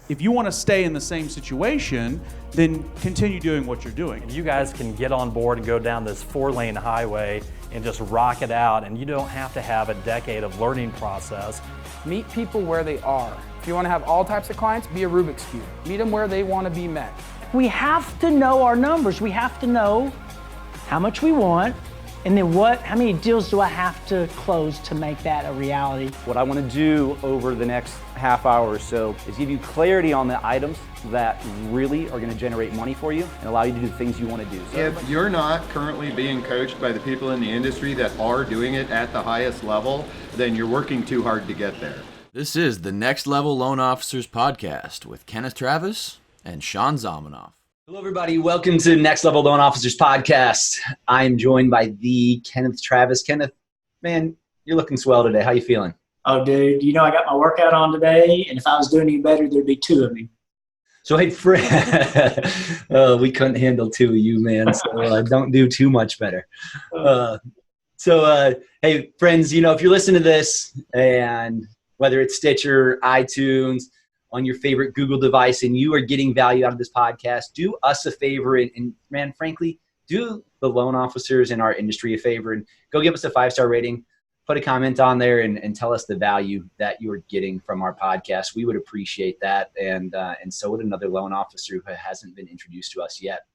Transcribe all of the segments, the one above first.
If you want to stay in the same situation, then continue doing what you're doing. You guys can get on board and go down this 4-lane highway and just rock it out, and you don't have to have a decade of learning process. Meet people where they are. If you want to have all types of clients, be a Rubik's Cube. Meet them where they want to be met. We have to know our numbers. We have to know how much we want, and then how many deals do I have to close to make that a reality? What I want to do over the next half hour or so is give you clarity on the items that really are going to generate money for you and allow you to do things you want to do. So if you're not currently being coached by the people in the industry that are doing it at the highest level, then you're working too hard to get there. This is the Next Level Loan Officers Podcast with Kenneth Travis and Sean Zalmanoff. Hello, everybody. Welcome to Next Level Loan Officers Podcast. I am joined by the Kenneth Travis. Kenneth, man, you're looking swell today. How you feeling? Oh, dude, you know I got my workout on today, and if I was doing any better, there'd be two of me. So, hey, we couldn't handle two of you, man, so don't do too much better. Hey, friends, you know, if you're listening to this, and whether it's Stitcher, iTunes, on your favorite Google device, and you are getting value out of this podcast, do us a favor and man, frankly, do the loan officers in our industry a favor and go give us a 5-star rating, put a comment on there and tell us the value that you're getting from our podcast. We would appreciate that. And so would another loan officer who hasn't been introduced to us yet.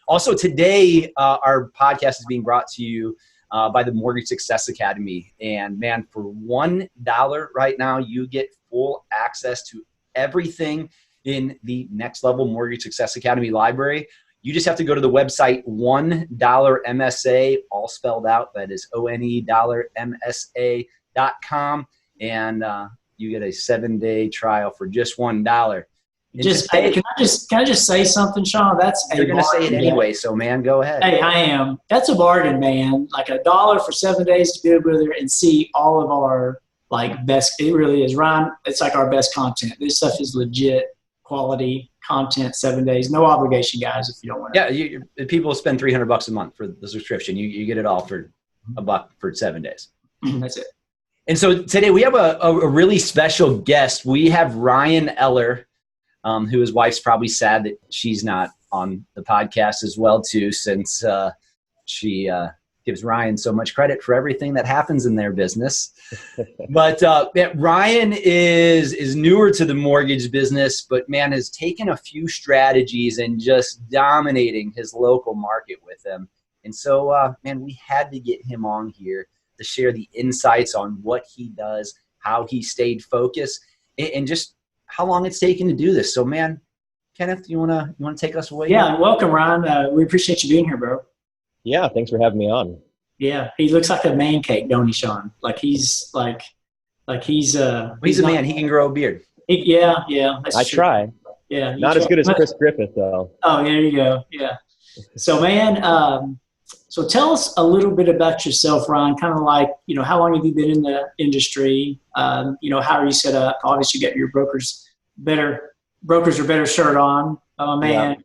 Also today, our podcast is being brought to you by the Mortgage Success Academy. And man, for $1 right now, you get full access to everything in the Next Level Mortgage Success Academy library. You just have to go to the website $1MSA, all spelled out. That is $1MSA.com. And you get a 7-day trial for just $1. Hey, can I just say something, Sean? You're going to say it anyway, so man, go ahead. Hey, I am. That's a bargain, man. Like $1 for 7 days to be able to and see all of our best. It really is, Ryan. It's like our best content. This stuff is legit quality content. 7 days, no obligation, guys. If you don't want to. Yeah, people spend $300 a month for the subscription. You get it all for $1 for 7 days. That's it. And so today we have a really special guest. We have Ryan Ehler, who his wife's probably sad that she's not on the podcast as well too, since she gives Ryan so much credit for everything that happens in their business. But Ryan is newer to the mortgage business, but man, has taken a few strategies and just dominating his local market with them. And so, man, we had to get him on here to share the insights on what he does, how he stayed focused, and just how long it's taken to do this. So, man, Kenneth, you wanna take us away? Yeah, welcome, Ryan. We appreciate you being here, bro. Yeah, thanks for having me on. Yeah, he looks like a man cake, don't he, Sean? He's a man. He can grow a beard. Yeah. I try. Yeah, not as good as Chris Griffith, though. Oh, there you go. Yeah. So, man, so tell us a little bit about yourself, Ryan. Kind of how long have you been in the industry? How are you set up? Obviously, you got your brokers better shirt on. Oh man. Yeah.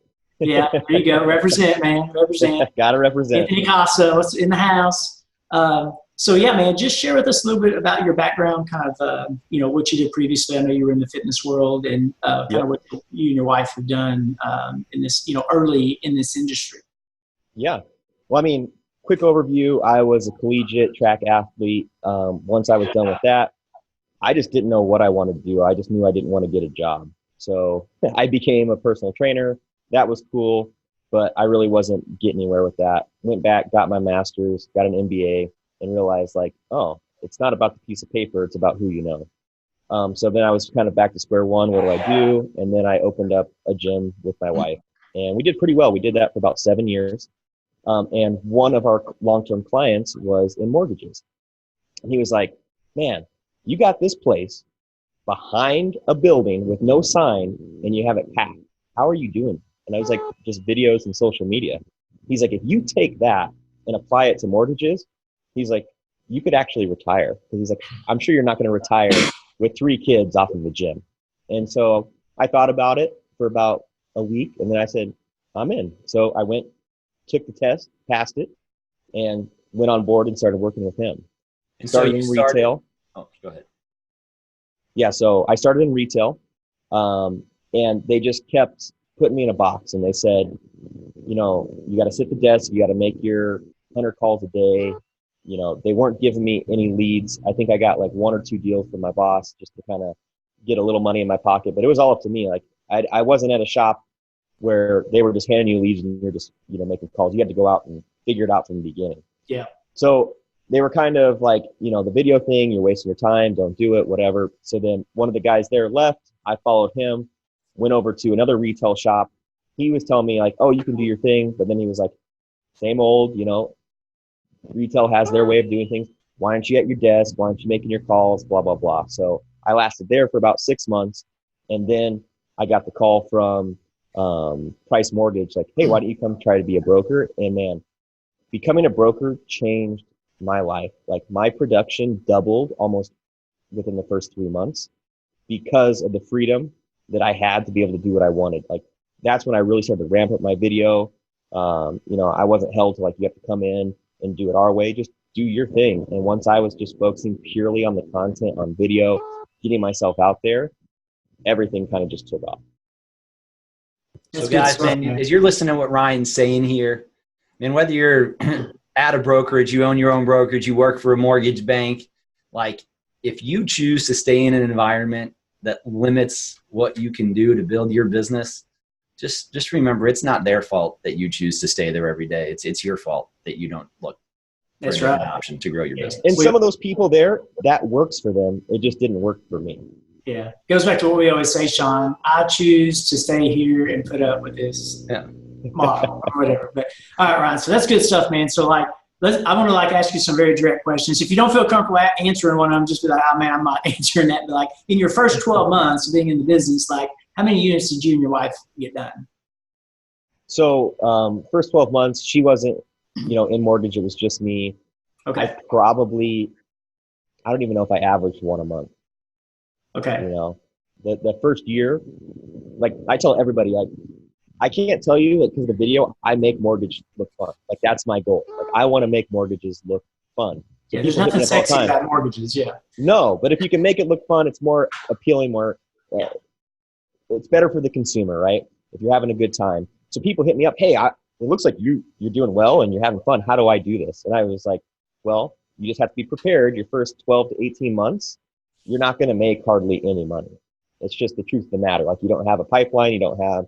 Yeah, there you go. Represent, man. Represent. Gotta represent. Anthony Casa, what's in the house? So, yeah, man, just share with us a little bit about your background, kind of, what you did previously. I know you were in the fitness world and kind of what you and your wife have done in this, early in this industry. Yeah. Well, I mean, quick overview. I was a collegiate track athlete. Once I was done with that, I just didn't know what I wanted to do. I just knew I didn't want to get a job. So I became a personal trainer. That was cool, but I really wasn't getting anywhere with that. Went back, got my master's, got an MBA, and realized it's not about the piece of paper, it's about who you know. So then I was kind of back to square one. What do I do? And then I opened up a gym with my wife, and we did pretty well. We did that for about 7 years. And one of our long-term clients was in mortgages. And he was like, man, you got this place behind a building with no sign and you have it packed. How are you doing? And I was like, just videos and social media. He's like, if you take that and apply it to mortgages, he's like, you could actually retire. Because he's like, I'm sure you're not going to retire with 3 kids off of the gym. And so I thought about it for about a week, and then I said, I'm in. So I went, took the test, passed it, and went on board and started working with him. And started in retail. Oh, go ahead. Yeah, so I started in retail. And they just kept putting me in a box, and they said, you know, you got to sit at the desk, you got to make your 100 calls a day. You know, they weren't giving me any leads. I think I got like 1 or 2 deals from my boss just to kind of get a little money in my pocket, but it was all up to me. Like I wasn't at a shop where they were just handing you leads and you're just, you know, making calls. You had to go out and figure it out from the beginning. Yeah. So they were kind of like, you know, the video thing, you're wasting your time, don't do it, whatever. So then one of the guys there left. I followed him, went over to another retail shop. He was telling me like, oh, you can do your thing. But then he was like, same old, you know, retail has their way of doing things. Why aren't you at your desk? Why aren't you making your calls? Blah, blah, blah. So I lasted there for about 6 months. And then I got the call from Price Mortgage, like, hey, why don't you come try to be a broker? And man, becoming a broker changed my life. Like my production doubled almost within the first 3 months because of the freedom that I had to be able to do what I wanted. Like that's when I really started to ramp up my video. You know, I wasn't held to like, you have to come in and do it our way, just do your thing. And once I was just focusing purely on the content, on video, getting myself out there, everything kind of just took off. So guys, man, as you're listening to what Ryan's saying here, man, whether you're at a brokerage, you own your own brokerage, you work for a mortgage bank, like if you choose to stay in an environment that limits what you can do to build your business, just remember it's not their fault that you choose to stay there every day. It's your fault that you don't look for That's an right. option to grow your business. And some of those people there, that works for them. It just didn't work for me. Yeah. Goes back to what we always say, Sean. I choose to stay here and put up with this model or whatever. But all right, Ryan. So that's good stuff, man. So like, I want to like ask you some very direct questions. If you don't feel comfortable answering one of them, just be like, oh man, I'm not answering that. But like in your first 12 months of being in the business, like how many units did you and your wife get done? So first 12 months, she wasn't, you know, in mortgage. It was just me. Okay. I don't even know if I averaged one a month. Okay. You know, the first year, like I tell everybody, like I can't tell you that because of the video, I make mortgage look fun. Like that's my goal. Like I want to make mortgages look fun. So yeah, there's nothing sexy about mortgages. Yeah. No, but if you can make it look fun, it's more appealing, more, it's better for the consumer, right? If you're having a good time. So people hit me up, hey, it looks like you're doing well and you're having fun. How do I do this? And I was like, well, you just have to be prepared. Your first 12 to 18 months, you're not going to make hardly any money. It's just the truth of the matter. Like you don't have a pipeline, you don't have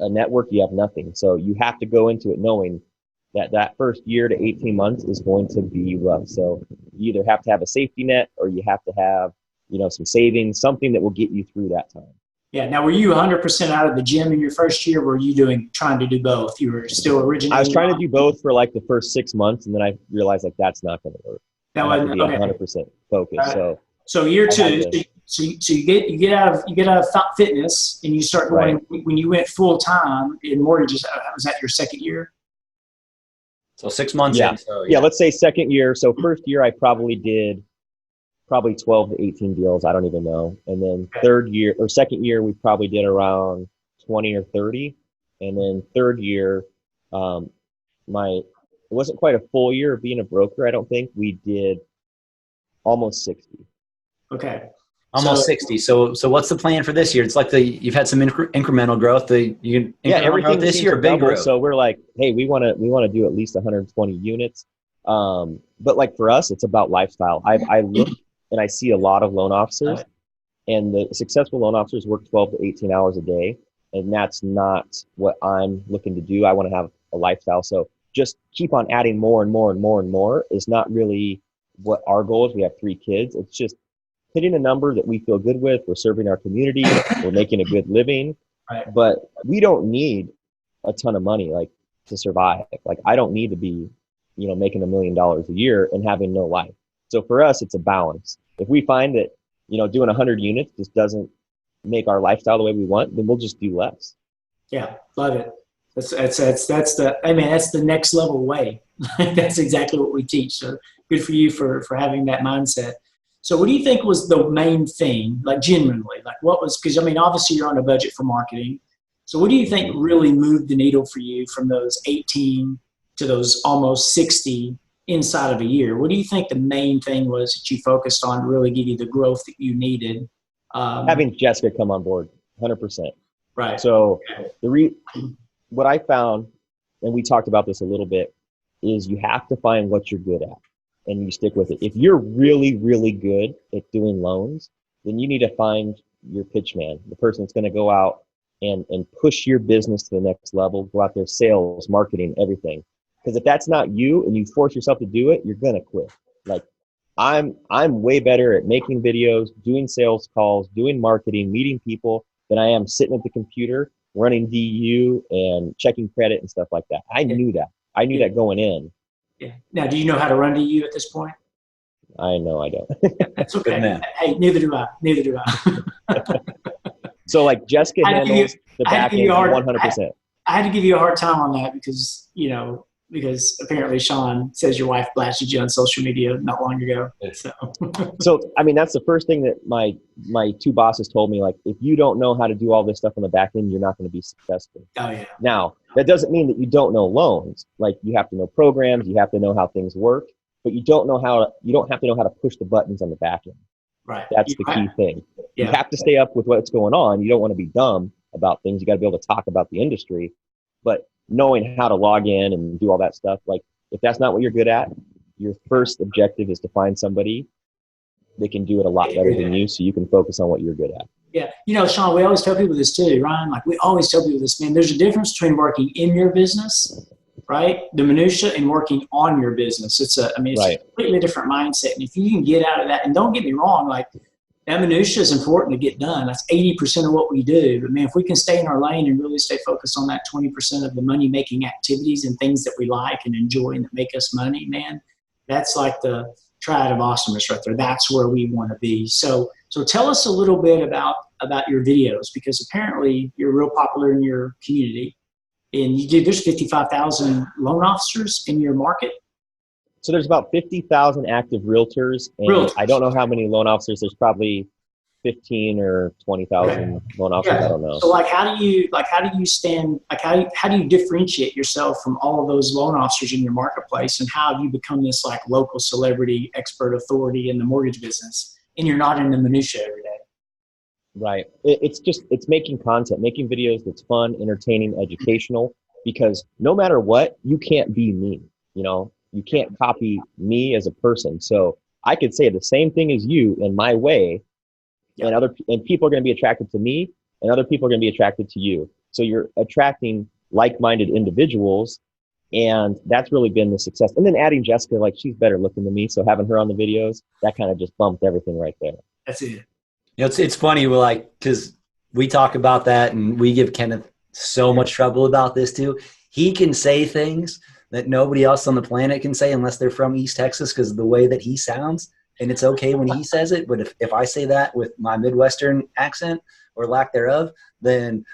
a network, you have nothing. So you have to go into it knowing that first year to 18 months is going to be rough. So you either have to have a safety net or you have to have, you know, some savings, something that will get you through that time. Yeah. Now, were you 100% out of the gym in your first year? Or were you trying to do both? You were still originating? I was trying to do both for like the first 6 months, and then I realized like that's not going to work. I have to be 100% focused. Right. So year two, so you get out of fitness and you start going. Right. When you went full time in mortgages, was that your second year? So 6 months. Yeah. In, so, yeah. Let's say second year. So first year I probably did 12 to 18 deals. I don't even know. And then second year, we probably did around 20 or 30. And then third year, it wasn't quite a full year of being a broker. I don't think we did almost 60. Okay. Almost 60. So what's the plan for this year? It's like you've had some incremental growth. Everything this year, big growth. So we're like, hey, we want to do at least 120 units. But like for us, it's about lifestyle. I look and I see a lot of loan officers, and the successful loan officers work 12 to 18 hours a day, and that's not what I'm looking to do. I want to have a lifestyle. So just keep on adding more and more and more and more is not really what our goal is. We have 3 kids. It's just hitting a number that we feel good with. We're serving our community. We're making a good living, but we don't need a ton of money like to survive. Like I don't need to be, you know, making $1 million a year and having no life. So for us, it's a balance. If we find that, you know, doing 100 units just doesn't make our lifestyle the way we want, then we'll just do less. Yeah, love it. That's the next level way. That's exactly what we teach. So good for you for having that mindset. So what do you think was the main thing, like genuinely, like what was, because I mean, obviously you're on a budget for marketing. So what do you think really moved the needle for you from those 18 to those almost 60 inside of a year? What do you think the main thing was that you focused on to really give you the growth that you needed? Having Jessica come on board 100%. Right. So what I found, and we talked about this a little bit, is you have to find what you're good at and you stick with it. If you're really, really good at doing loans, then you need to find your pitch man, the person that's going to go out and push your business to the next level, go out there, sales, marketing, everything. Because if that's not you and you force yourself to do it, you're going to quit. Like I'm way better at making videos, doing sales calls, doing marketing, meeting people than I am sitting at the computer, running DU and checking credit and stuff like that. I knew that. I knew that going in. Yeah. Now, do you know how to run DU at this point? I know I don't. That's okay. Hey, neither do I. Neither do I. So like Jessica handles the back end 100%. I had to give you a hard time on that because, because apparently Sean says your wife blasted you on social media not long ago. So, I mean, that's the first thing that my two bosses told me, like, if you don't know how to do all this stuff on the back end, you're not going to be successful. Oh, yeah. Now, that doesn't mean that you don't know loans. Like, you have to know programs, you have to know how things work, but you don't have to know how to push the buttons on the back end. Right. That's the key thing. Yeah. You have to stay up with what's going on. You don't want to be dumb about things. You got to be able to talk about the industry, but knowing how to log in and do all that stuff, like if that's not what you're good at, your first objective is to find somebody that can do it a lot better than you so you can focus on what you're good at. Yeah. Sean, we always tell people this too, Ryan, like we always tell people this, man, there's a difference between working in your business, right? The minutia and working on your business. It's a completely different mindset. And if you can get out of that, and don't get me wrong, like that minutia is important to get done. That's 80% of what we do. But man, if we can stay in our lane and really stay focused on that 20% of the money-making activities and things that we like and enjoy and that make us money, man, that's like the triad of awesomeness right there. That's where we want to be. So tell us a little bit about your videos, because apparently you're real popular in your community. And there's 55,000 loan officers in your market. So there's about 50,000 active realtors, and I don't know how many loan officers. There's probably 15 or 20,000 loan officers. I don't know. So how do you differentiate yourself from all of those loan officers in your marketplace, and how have you become this like local celebrity expert authority in the mortgage business, and you're not in the minutia every day? Right. It's making content, making videos that's fun, entertaining, educational, because no matter what, you can't be me, you can't copy me as a person. So I could say the same thing as you in my way, and people are going to be attracted to me, and other people are going to be attracted to you. So you're attracting like-minded individuals, and that's really been the success. And then adding Jessica, like she's better looking than me, so having her on the videos, that kind of just bumped everything right there. That's it. It's funny, because we talk about that and we give Kenneth so much trouble about this too. He can say things that nobody else on the planet can say unless they're from East Texas because of the way that he sounds. And it's okay when he says it. But if I say that with my Midwestern accent or lack thereof, then,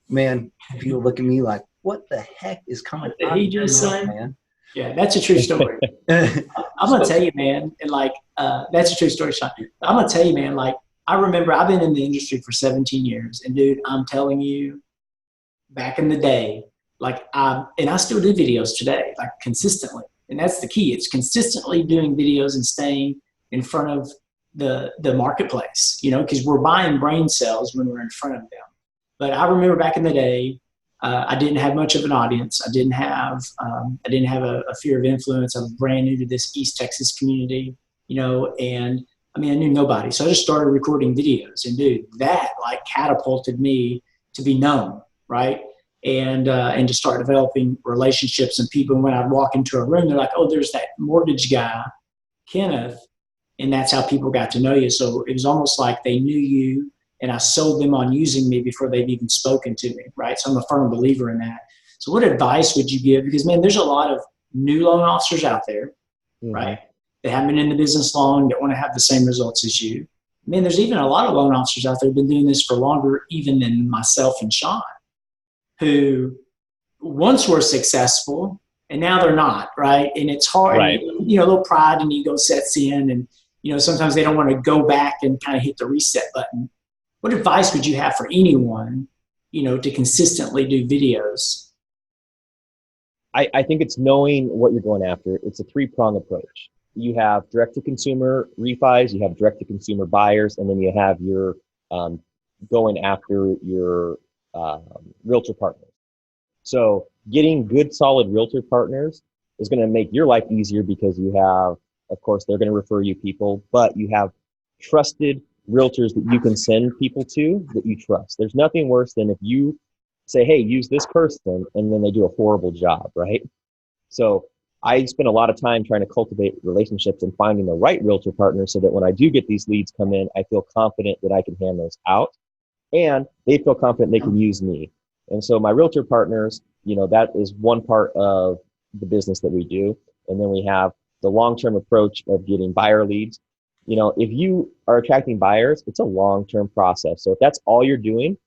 man, people look at me like, what the heck is coming out of your mouth, man? Yeah, that's a true story. I'm going to tell you, man, and that's a true story, Sean. I'm going to tell you, man, I remember I've been in the industry for 17 years, and dude, I'm telling you, back in the day, and I still do videos today, consistently. And that's the key. It's consistently doing videos and staying in front of the marketplace, because we're buying brain cells when we're in front of them. But I remember back in the day, I didn't have much of an audience. I didn't have a fear of influence. I was brand new to this East Texas community, and I knew nobody. So I just started recording videos, and dude, that catapulted me to be known, right? And to start developing relationships and people. And when I'd walk into a room, they're like, oh, there's that mortgage guy, Kenneth. And that's how people got to know you. So it was almost like they knew you, and I sold them on using me before they've even spoken to me, right? So I'm a firm believer in that. So what advice would you give? Because, man, there's a lot of new loan officers out there, right? They haven't been in the business long, don't want to have the same results as you. Man, there's even a lot of loan officers out there who've been doing this for longer even than myself and Sean, who once were successful and now they're not, right? And it's hard, right. A little pride and ego sets in, and, sometimes they don't want to go back and kind of hit the reset button. What advice would you have for anyone, to consistently do videos? I think it's knowing what you're going after. It's a three-prong approach. You have direct-to-consumer refis, you have direct-to-consumer buyers, and then you have your going after your realtor partners. So getting good, solid realtor partners is going to make your life easier because you have, of course, they're going to refer you people, but you have trusted realtors that you can send people to that you trust. There's nothing worse than if you say, hey, use this person, and then they do a horrible job, right? So I spend a lot of time trying to cultivate relationships and finding the right realtor partner so that when I do get these leads come in, I feel confident that I can hand those out, and they feel confident they can use me. And so my realtor partners, that is one part of the business that we do. And then we have the long-term approach of getting buyer leads. If you are attracting buyers, it's a long-term process. So if that's all you're doing,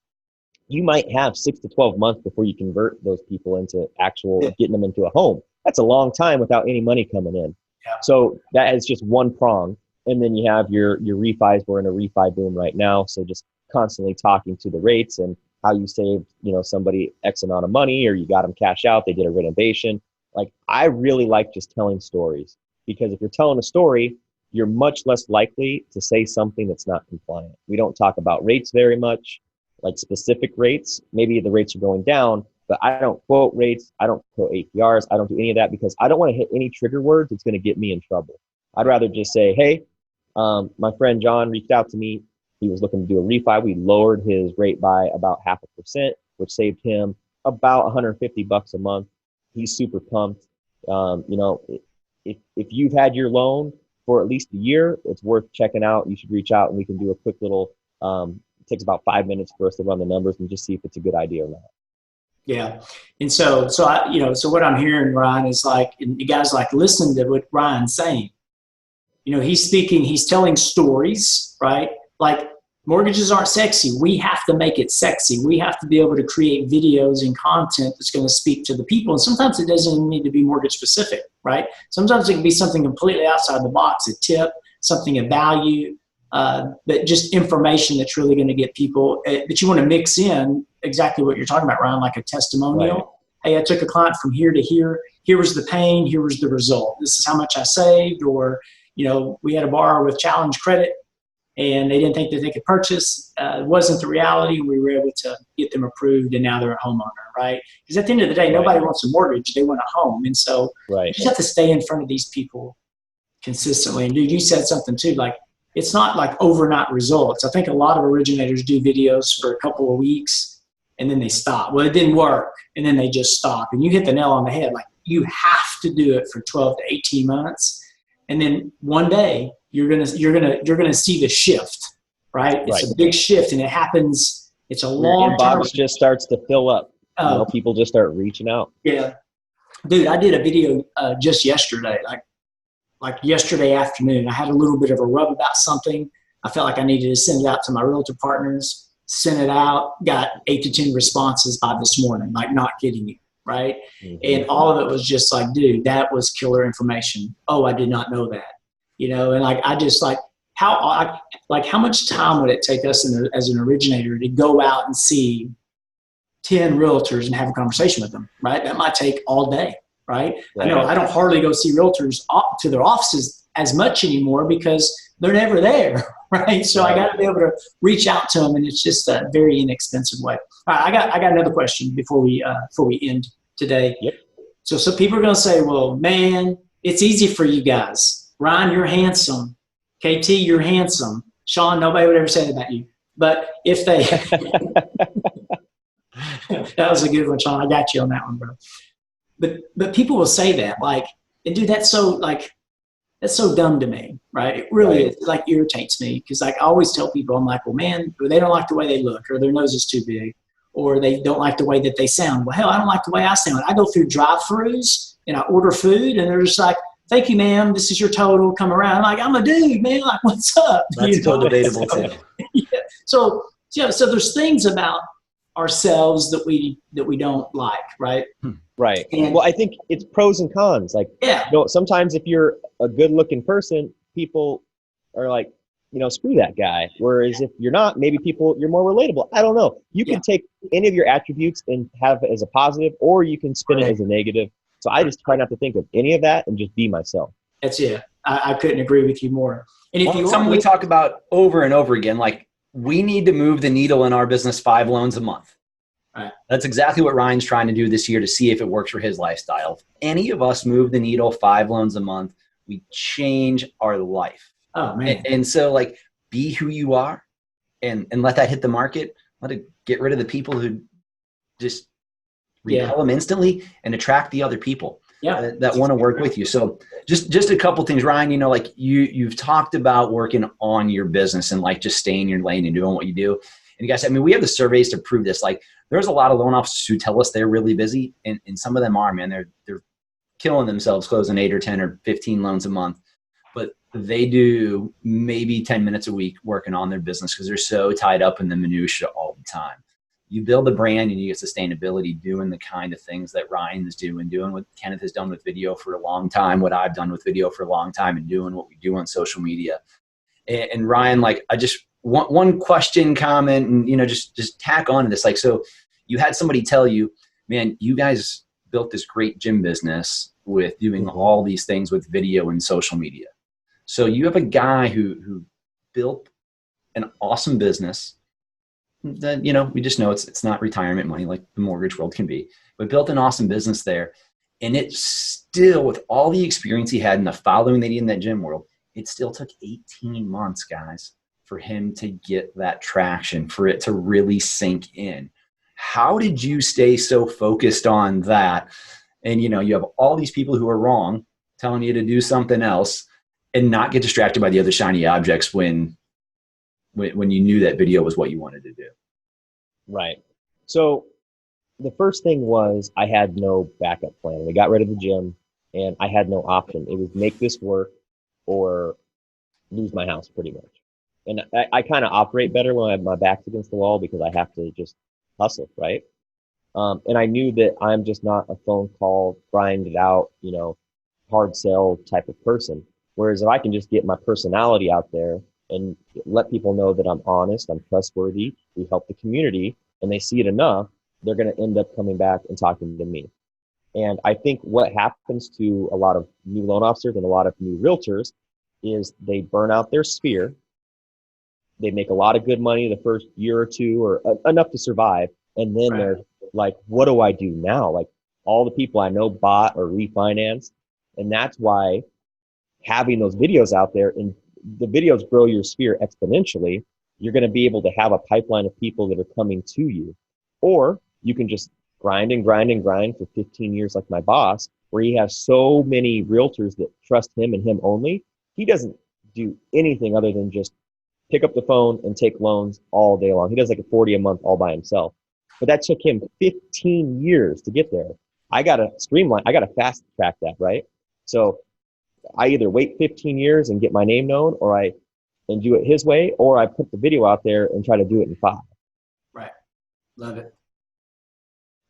you might have 6 to 12 months before you convert those people into getting them into a home. That's a long time without any money coming in. Yeah. So that is just one prong. And then you have your refis. We're in a refi boom right now. So just constantly talking to the rates and how you saved, somebody X amount of money, or you got them cash out, they did a renovation. Like, I really like just telling stories, because if you're telling a story, you're much less likely to say something that's not compliant. We don't talk about rates very much, like specific rates. Maybe the rates are going down, but I don't quote rates. I don't quote APRs. I don't do any of that because I don't want to hit any trigger words that's going to get me in trouble. I'd rather just say, hey, my friend John reached out to me. He was looking to do a refi. We lowered his rate by about 0.5%, which saved him about $150 a month. He's super pumped. If you've had your loan for at least a year, it's worth checking out. You should reach out and we can do a quick little, it takes about 5 minutes for us to run the numbers and just see if it's a good idea or not. Yeah. And so what I'm hearing, Ryan, is like, and you guys like listen to what Ryan's saying. He's telling stories, right? Like, mortgages aren't sexy. We have to make it sexy. We have to be able to create videos and content that's going to speak to the people. And sometimes it doesn't even need to be mortgage specific, right? Sometimes it can be something completely outside the box, a tip, something of value, but just information that's really going to get people. But you want to mix in exactly what you're talking about, Ryan, like a testimonial. Right. Hey, I took a client from here to here. Here was the pain. Here was the result. This is how much I saved. Or, we had a borrower with challenge credit, and they didn't think that they could purchase. It wasn't the reality. We were able to get them approved, and now they're a homeowner, right? Because at the end of the day, nobody wants a mortgage. They want a home. And so you just have to stay in front of these people consistently. And dude, you said something too, like, it's not like overnight results. I think a lot of originators do videos for a couple of weeks and then they stop. Well, it didn't work, and then they just stop. And you hit the nail on the head. Like, you have to do it for 12 to 18 months. And then one day you're gonna see the shift, right? It's a big shift, and it happens. It's a long term. Inbox just starts to fill up. People just start reaching out. Yeah, dude, I did a video just yesterday, like yesterday afternoon. I had a little bit of a rub about something. I felt like I needed to send it out to my realtor partners. Sent it out. Got 8 to 10 responses by this morning. Like, not kidding you. Right. Mm-hmm. And all of it was just like, dude, that was killer information. Oh, I did not know that, and like, I just like how much time would it take us as an originator to go out and see 10 realtors and have a conversation with them, right? That might take all day, right? I know I don't hardly go see realtors to their offices as much anymore because they're never there, right? So I got to be able to reach out to them, and it's just a very inexpensive way. All right, I got another question before we end today. Yep. So people are going to say, well, man, it's easy for you guys. Ryan, you're handsome. KT, you're handsome. Sean, nobody would ever say that about you. But if they that was a good one, Sean. I got you on that one, bro. But people will say that, like, and dude, that's so dumb to me, right? It really is, like, irritates me, because like, I always tell people, I'm like, well, man, they don't like the way they look, or their nose is too big, or they don't like the way that they sound. Well, hell, I don't like the way I sound. I go through drive-thrus and I order food, and they're just like, thank you, ma'am. This is your total. Come around. I'm like, I'm a dude, man. Like, what's up? That's so debatable too. Yeah. So there's things about ourselves that we don't like, right? Right. And, well, I think it's pros and cons. Like, sometimes if you're a good-looking person, people are like, screw that guy. Whereas if you're not, maybe you're more relatable. I don't know. You can take any of your attributes and have it as a positive, or you can spin it as a negative. So I just try not to think of any of that and just be myself. That's it. I couldn't agree with you more. And if something we talk about over and over again, like, we need to move the needle in our business 5 loans a month. Right. That's exactly what Ryan's trying to do this year to see if it works for his lifestyle. If any of us move the needle 5 loans a month, we change our life. Oh, man. And so, like, be who you are and let that hit the market. Let it get rid of the people who just repel them instantly and attract the other people that want to work with you. So just a couple things, Ryan, you know, like you've talked about working on your business and like just staying in your lane and doing what you do. And you guys, I mean, we have the surveys to prove this. Like, there's a lot of loan officers who tell us they're really busy, and some of them are, man. They're killing themselves closing 8 or 10 or 15 loans a month, but they do maybe 10 minutes a week working on their business because they're so tied up in the minutia all the time. You build a brand and you get sustainability doing the kind of things that Ryan is doing what Kenneth has done with video for a long time, what I've done with video for a long time, and doing what we do on social media. And Ryan, like, I just want one question, comment, and, you know, just tack on to this. Like, so you had somebody tell you, man, you guys built this great gym business with doing all these things with video and social media. So you have a guy who built an awesome business that, you know, we just know it's not retirement money like the mortgage world can be, but built an awesome business there. And it still, with all the experience he had and the following that he had in that gym world, it still took 18 months, guys, for him to get that traction, for it to really sink in. How did you stay so focused on that? And, you know, you have all these people who are wrong telling you to do something else and not get distracted by the other shiny objects when you knew that video was what you wanted to do. Right. So the first thing was I had no backup plan. We got rid of the gym and I had no option. It was make this work or lose my house pretty much. And I kind of operate better when I have my back's against the wall because I have to just hustle, right? And I knew that I'm just not a phone call, grind it out, you know, hard sell type of person. Whereas if I can just get my personality out there and let people know that I'm honest, I'm trustworthy, we help the community, and they see it enough, they're going to end up coming back and talking to me. And I think what happens to a lot of new loan officers and a lot of new realtors is they burn out their sphere. They make a lot of good money the first year or two, or enough to survive. And then they're like, what do I do now? Like, all the people I know bought or refinanced. And that's why having those videos out there, and the videos grow your sphere exponentially, you're going to be able to have a pipeline of people that are coming to you. Or you can just grind and grind and grind for 15 years like my boss, where he has so many realtors that trust him and him only. He doesn't do anything other than just pick up the phone and take loans all day long. He does like a 40 a month all by himself. But that took him 15 years to get there. I got to streamline. I got to fast track that, right? So I either wait 15 years and get my name known, and do it his way, or I put the video out there and try to do it in 5. Right. Love it.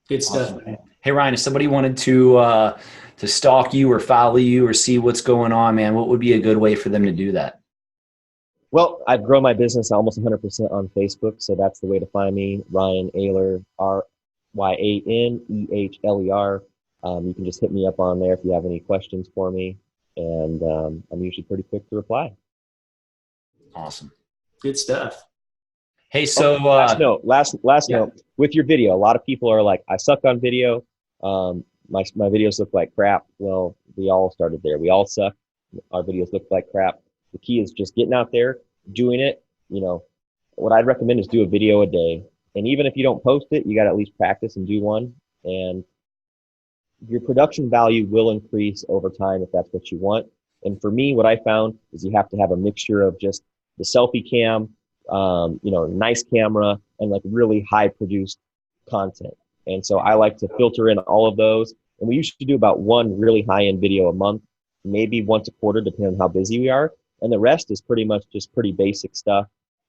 Good stuff. Awesome. Hey, Ryan, if somebody wanted to stalk you or follow you or see what's going on, man, what would be a good way for them to do that? Well, I've grown my business almost 100% on Facebook, so that's the way to find me. Ryan Ehler, RyanEhler. You can just hit me up on there if you have any questions for me, and I'm usually pretty quick to reply. Awesome. Good stuff. Hey, so last note. With your video, a lot of people are like, I suck on video. My videos look like crap. Well, we all started there. We all suck. Our videos look like crap. The key is just getting out there, doing it. You know, what I'd recommend is do a video a day. And even if you don't post it, you got to at least practice and do one. And your production value will increase over time if that's what you want. And for me, what I found is you have to have a mixture of just the selfie cam, nice camera, and like really high produced content. And so I like to filter in all of those. And we usually do about one really high end video a month, maybe once a quarter, depending on how busy we are. And the rest is pretty much just pretty basic stuff.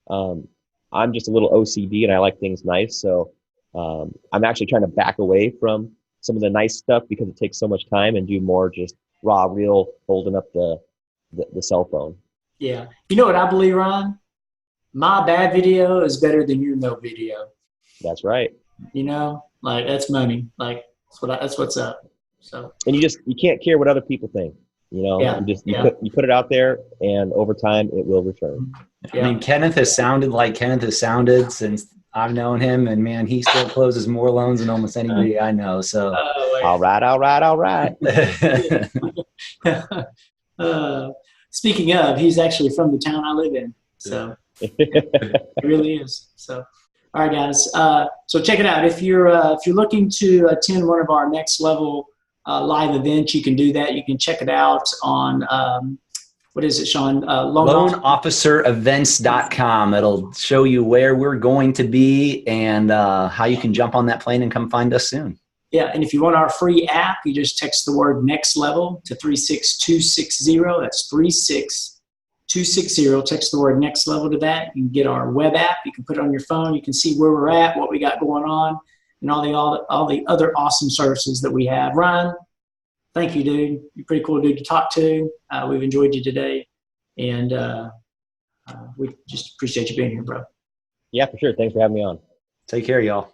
I'm just a little OCD and I like things nice. So I'm actually trying to back away from some of the nice stuff because it takes so much time and do more just raw, real, holding up the cell phone. Yeah. You know what I believe, Ron? My bad video is better than your no video. That's right. You know, like that's money. Like that's what's up. So. And you can't care what other people think. You know, Yeah, you put it out there, and over time it will return. I mean, Kenneth has sounded like Kenneth has sounded since I've known him, and man, he still closes more loans than almost anybody I know. So, All right. Speaking of, he's actually from the town I live in, so it really is. So, all right, guys. So check it out. If you're looking to attend one of our next level live events, you can do that. You can check it out on what is it, Sean? Loanofficerevents.com. It'll show you where we're going to be and how you can jump on that plane and come find us soon. Yeah, and if you want our free app, you just text the word next level to 36260. That's 36260. Text the word next level to that. You can get our web app. You can put it on your phone. You can see where we're at, what we got going on, and all the other awesome services that we have. Ryan, thank you, dude. You're a pretty cool dude to talk to. We've enjoyed you today, and we just appreciate you being here, bro. Yeah, for sure. Thanks for having me on. Take care, y'all.